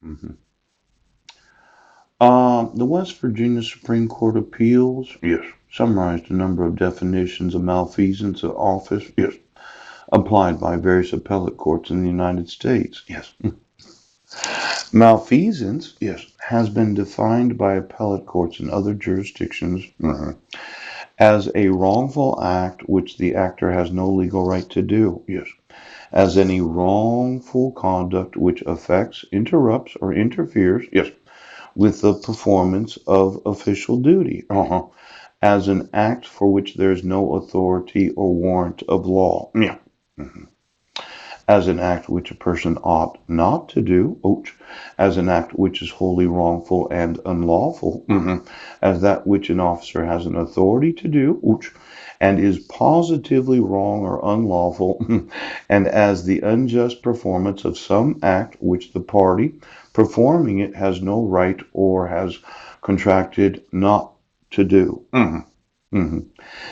Mhm. The West Virginia Supreme Court Appeals, yes, summarized a number of definitions of malfeasance of office, yes, applied by various appellate courts in the United States, yes. Malfeasance, yes, has been defined by appellate courts in other jurisdictions as a wrongful act which the actor has no legal right to do, yes, as any wrongful conduct which affects, interrupts, or interferes, yes, with the performance of official duty, as an act for which there is no authority or warrant of law, yeah, as an act which a person ought not to do, as an act which is wholly wrongful and unlawful, as that which an officer has an authority to do, and is positively wrong or unlawful, and as the unjust performance of some act which the party performing it has no right or has contracted not to do.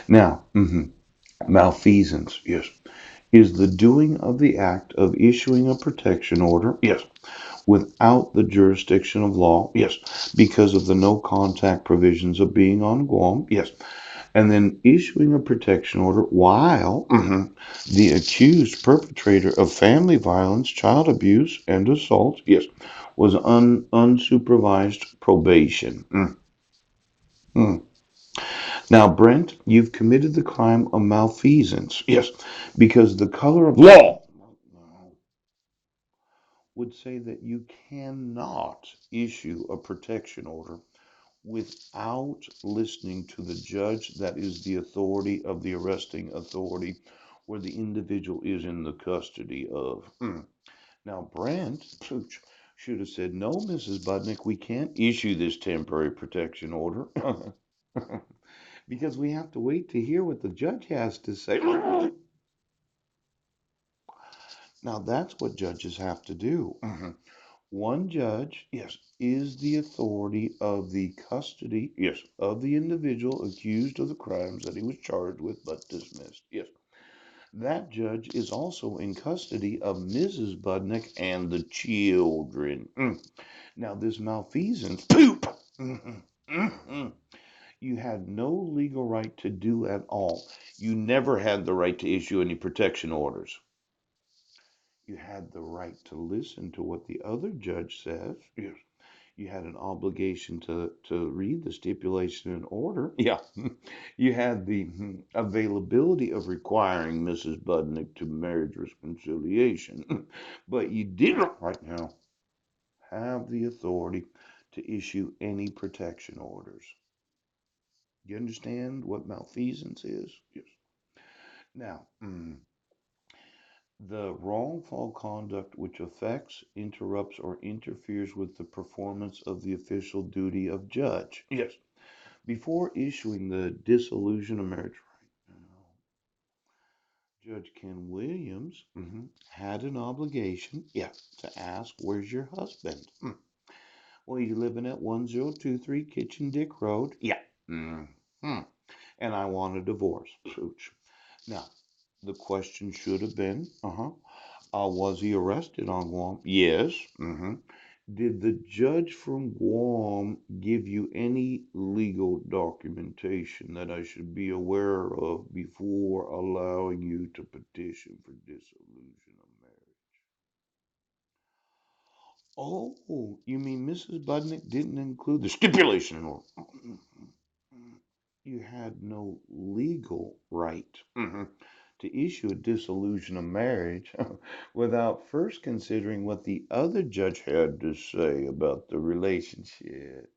Now, malfeasance, yes, is the doing of the act of issuing a protection order, yes, without the jurisdiction of law, yes, because of the no contact provisions of being on Guam, yes, and then issuing a protection order while the accused perpetrator of family violence, child abuse, and assault, yes, was unsupervised probation. Mm. Now, Brent, you've committed the crime of malfeasance, yes, because the color of law would say that you cannot issue a protection order without listening to the judge that is the authority of the arresting authority where the individual is in the custody of. Now, Brent should have said, no, Mrs. Budnick, we can't issue this temporary protection order because we have to wait to hear what the judge has to say. Now, that's what judges have to do. One judge, yes, is the authority of the custody, yes, of the individual accused of the crimes that he was charged with but dismissed. Yes. That judge is also in custody of Mrs. Budnick and the children. Now, this malfeasance, poop, you had no legal right to do at all. You never had the right to issue any protection orders. You had the right to listen to what the other judge says. Yes. You had an obligation to read the stipulation and order. Yeah. You had the availability of requiring Mrs. Budnick to marriage reconciliation. But you didn't right now have the authority to issue any protection orders. You understand what malfeasance is? Yes. Now, the wrongful conduct which affects, interrupts, or interferes with the performance of the official duty of judge. Yes. Before issuing the dissolution of marriage, right now, Judge Ken Williams had an obligation, yeah, to ask, where's your husband? Well, you living at 1023 Kitchen Dick Road? Yeah. Mm-hmm. And I want a divorce. Pooch. Now, the question should have been, was he arrested on Guam? Yes. Did the judge from Guam give you any legal documentation that I should be aware of before allowing you to petition for dissolution of marriage? Oh, you mean Mrs. Budnick didn't include the stipulation? You had no legal right to issue a dissolution of marriage without first considering what the other judge had to say about the relationship.